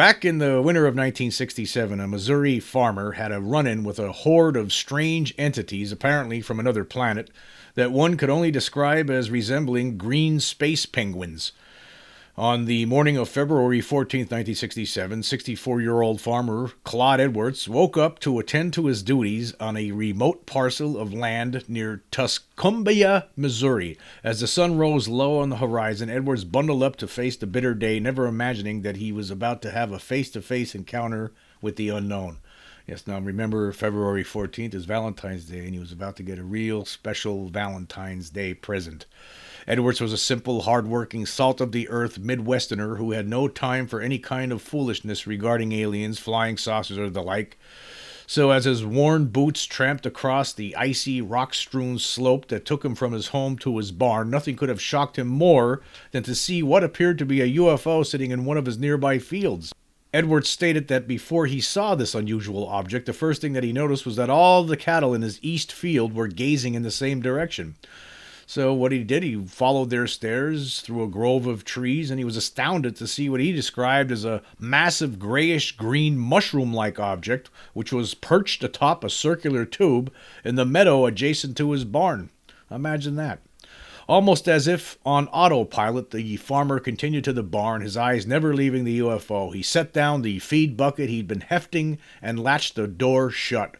Back in the winter of 1967, a Missouri farmer had a run-in with a horde of strange entities, apparently from another planet, that one could only describe as resembling green space penguins. On the morning of February 14th, 1967, 64-year-old farmer Claude Edwards woke up to attend to his duties on a remote parcel of land near Tuscumbia, Missouri. As the sun rose low on the horizon, Edwards bundled up to face the bitter day, never imagining that he was about to have a face-to-face encounter with the unknown. Yes, now remember, February 14th is Valentine's Day, and he was about to get a real special Valentine's Day present. Edwards was a simple, hard-working, salt-of-the-earth Midwesterner who had no time for any kind of foolishness regarding aliens, flying saucers, or the like. So as his worn boots tramped across the icy, rock-strewn slope that took him from his home to his barn, nothing could have shocked him more than to see what appeared to be a UFO sitting in one of his nearby fields. Edwards stated that before he saw this unusual object, the first thing that he noticed was that all the cattle in his east field were gazing in the same direction. So what he did, he followed their stares through a grove of trees, and he was astounded to see what he described as a massive grayish-green mushroom-like object, which was perched atop a circular tube in the meadow adjacent to his barn. Imagine that. Almost as if on autopilot, the farmer continued to the barn, his eyes never leaving the UFO. He set down the feed bucket he'd been hefting and latched the door shut.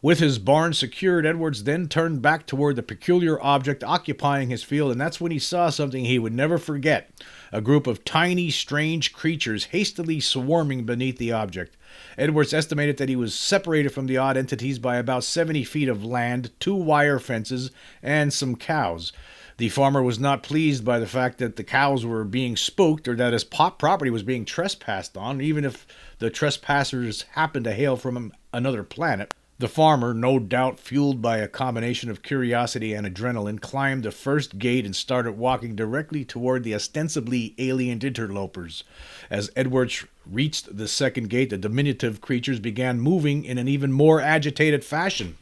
With his barn secured, Edwards then turned back toward the peculiar object occupying his field, and that's when he saw something he would never forget. A group of tiny, strange creatures hastily swarming beneath the object. Edwards estimated that he was separated from the odd entities by about 70 feet of land, 2 wire fences, and some cows. The farmer was not pleased by the fact that the cows were being spooked or that his property was being trespassed on, even if the trespassers happened to hail from another planet. The farmer, no doubt fueled by a combination of curiosity and adrenaline, climbed the first gate and started walking directly toward the ostensibly alien interlopers. As Edwards reached the second gate, the diminutive creatures began moving in an even more agitated fashion.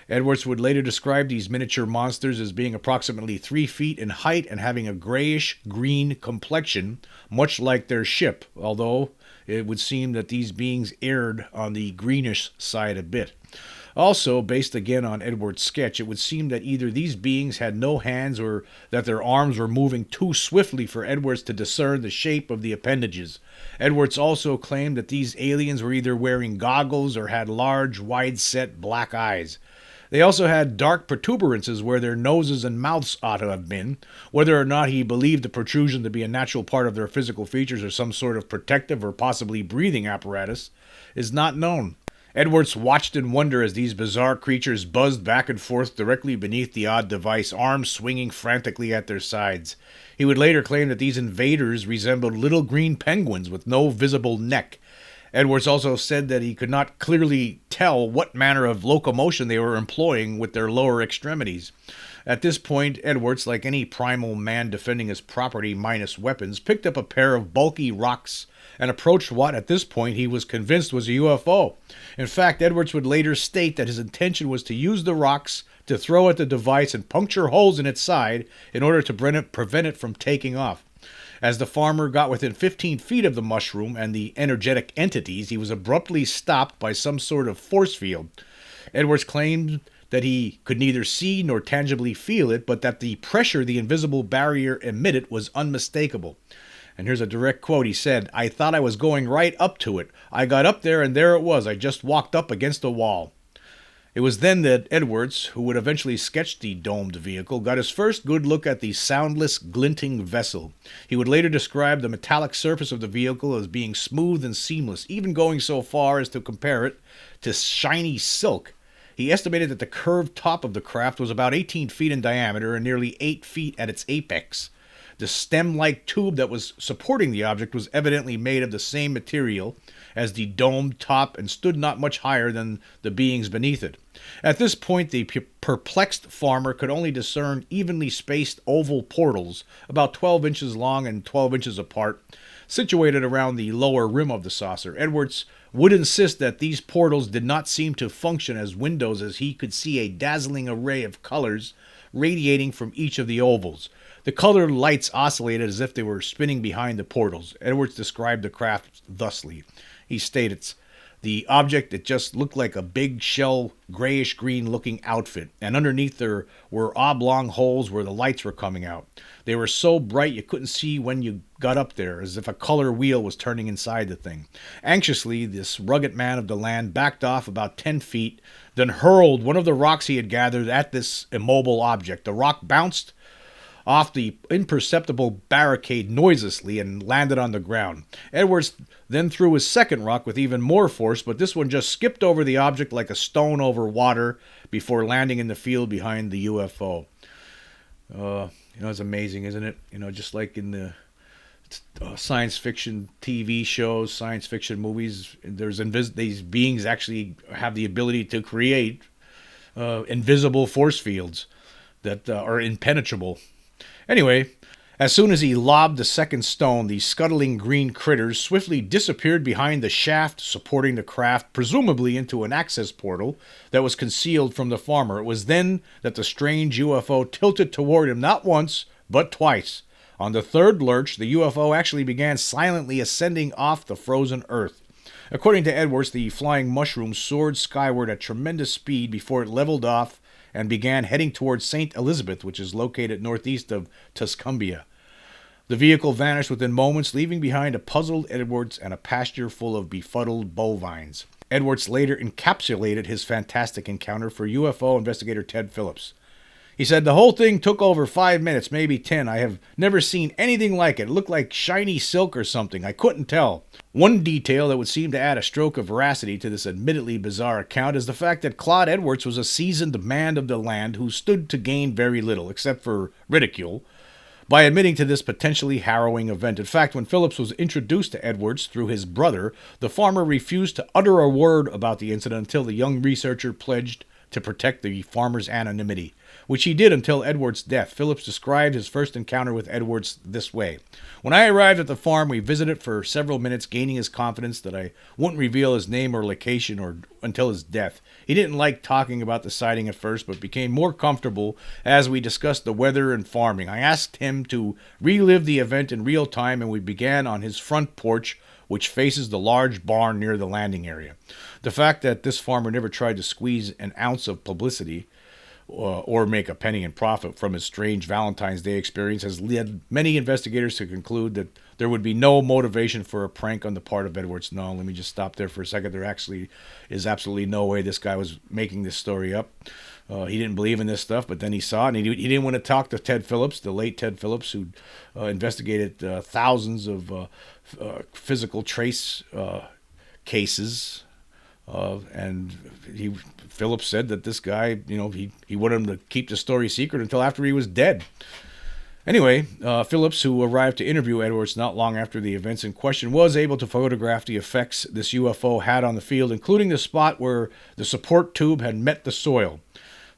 Edwards would later describe these miniature monsters as being approximately 3 feet in height and having a grayish-green complexion, much like their ship, although it would seem that these beings erred on the greenish side a bit. Also, based again on Edwards' sketch, it would seem that either these beings had no hands or that their arms were moving too swiftly for Edwards to discern the shape of the appendages. Edwards also claimed that these aliens were either wearing goggles or had large, wide-set black eyes. They also had dark protuberances where their noses and mouths ought to have been. Whether or not he believed the protrusion to be a natural part of their physical features or some sort of protective or possibly breathing apparatus is not known. Edwards watched in wonder as these bizarre creatures buzzed back and forth directly beneath the odd device, arms swinging frantically at their sides. He would later claim that these invaders resembled little green penguins with no visible neck. Edwards also said that he could not clearly tell what manner of locomotion they were employing with their lower extremities. At this point, Edwards, like any primal man defending his property minus weapons, picked up a pair of bulky rocks and approached what, at this point, he was convinced was a UFO. In fact, Edwards would later state that his intention was to use the rocks to throw at the device and puncture holes in its side in order to prevent it from taking off. As the farmer got within 15 feet of the mushroom and the energetic entities, he was abruptly stopped by some sort of force field. Edwards claimed that he could neither see nor tangibly feel it, but that the pressure the invisible barrier emitted was unmistakable. And here's a direct quote. He said, "I thought I was going right up to it. I got up there and there it was. I just walked up against a wall." It was then that Edwards, who would eventually sketch the domed vehicle, got his first good look at the soundless, glinting vessel. He would later describe the metallic surface of the vehicle as being smooth and seamless, even going so far as to compare it to shiny silk. He estimated that the curved top of the craft was about 18 feet in diameter and nearly 8 feet at its apex. The stem-like tube that was supporting the object was evidently made of the same material as the domed top and stood not much higher than the beings beneath it. At this point, the perplexed farmer could only discern evenly spaced oval portals, about 12 inches long and 12 inches apart, situated around the lower rim of the saucer. Edwards would insist that these portals did not seem to function as windows, as he could see a dazzling array of colors radiating from each of the ovals. The colored lights oscillated as if they were spinning behind the portals. Edwards described the craft thusly. He stated, the object, it just looked like a big shell, grayish-green looking outfit, and underneath there were oblong holes where the lights were coming out. They were so bright you couldn't see when you got up there, as if a color wheel was turning inside the thing. Anxiously, this rugged man of the land backed off about 10 feet, then hurled one of the rocks he had gathered at this immobile object. The rock bounced off the imperceptible barricade noiselessly and landed on the ground. Edwards then threw his second rock with even more force, but this one just skipped over the object like a stone over water before landing in the field behind the UFO. It's amazing, isn't it? Just like in the science fiction TV shows, science fiction movies, these beings actually have the ability to create invisible force fields that are impenetrable. Anyway, as soon as he lobbed the second stone, the scuttling green critters swiftly disappeared behind the shaft supporting the craft, presumably into an access portal that was concealed from the farmer. It was then that the strange UFO tilted toward him not once, but twice. On the third lurch, the UFO actually began silently ascending off the frozen earth. According to Edwards, the flying mushroom soared skyward at tremendous speed before it leveled off and began heading towards St. Elizabeth, which is located northeast of Tuscumbia. The vehicle vanished within moments, leaving behind a puzzled Edwards and a pasture full of befuddled bovines. Edwards later encapsulated his fantastic encounter for UFO investigator Ted Phillips. He said, the whole thing took over 5 minutes, maybe 10. I have never seen anything like it. It looked like shiny silk or something. I couldn't tell. One detail that would seem to add a stroke of veracity to this admittedly bizarre account is the fact that Claude Edwards was a seasoned man of the land who stood to gain very little, except for ridicule, by admitting to this potentially harrowing event. In fact, when Phillips was introduced to Edwards through his brother, the farmer refused to utter a word about the incident until the young researcher pledged to protect the farmer's anonymity, which he did until Edwards' death. Phillips described his first encounter with Edwards this way. When I arrived at the farm, we visited for several minutes, gaining his confidence that I wouldn't reveal his name or location until his death. He didn't like talking about the sighting at first, but became more comfortable as we discussed the weather and farming. I asked him to relive the event in real time, and we began on his front porch, which faces the large barn near the landing area. The fact that this farmer never tried to squeeze an ounce of publicity or make a penny in profit from his strange Valentine's Day experience has led many investigators to conclude that there would be no motivation for a prank on the part of Edwards. No, let me just stop there for a second. There actually is absolutely no way this guy was making this story up. He didn't believe in this stuff, but then he saw it, and he didn't want to talk to Ted Phillips, the late Ted Phillips, who investigated thousands of physical trace cases. And Phillips said that this guy, he wanted him to keep the story secret until after he was dead. Anyway, Phillips, who arrived to interview Edwards not long after the events in question, was able to photograph the effects this UFO had on the field, including the spot where the support tube had met the soil.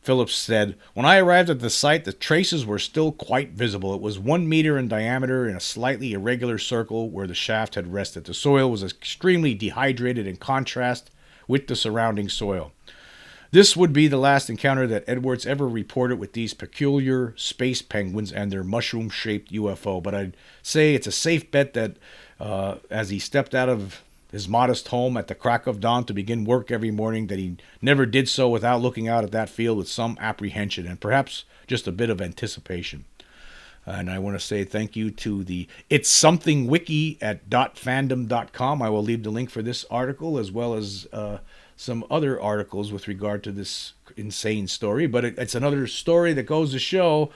Phillips said, when I arrived at the site, the traces were still quite visible. It was 1 meter in diameter in a slightly irregular circle where the shaft had rested. The soil was extremely dehydrated in contrast with the surrounding soil. This would be the last encounter that Edwards ever reported with these peculiar space penguins and their mushroom-shaped UFO, but I'd say it's a safe bet that as he stepped out of his modest home at the crack of dawn to begin work every morning, that he never did so without looking out at that field with some apprehension and perhaps just a bit of anticipation. And I want to say thank you to the It's Something Wiki at .fandom.com. I will leave the link for this article as well as some other articles with regard to this insane story. But it's another story that goes to show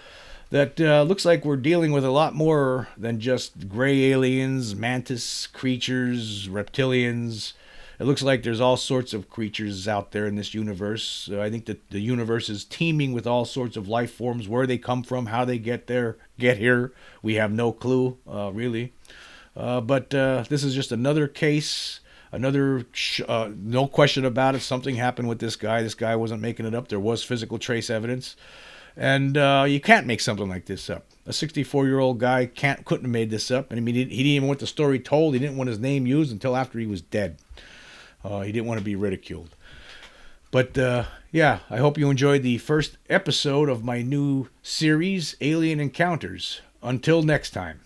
that looks like we're dealing with a lot more than just gray aliens, mantis creatures, reptilians. It looks like there's all sorts of creatures out there in this universe. I think that the universe is teeming with all sorts of life forms. Where they come from, how they get here, we have no clue, really. But this is just another case, no question about it. Something happened with this guy. This guy wasn't making it up. There was physical trace evidence. And you can't make something like this up. A 64-year-old guy couldn't have made this up. And I mean, he didn't even want the story told. He didn't want his name used until after he was dead. He didn't want to be ridiculed. But yeah, I hope you enjoyed the first episode of my new series, Alien Encounters. Until next time.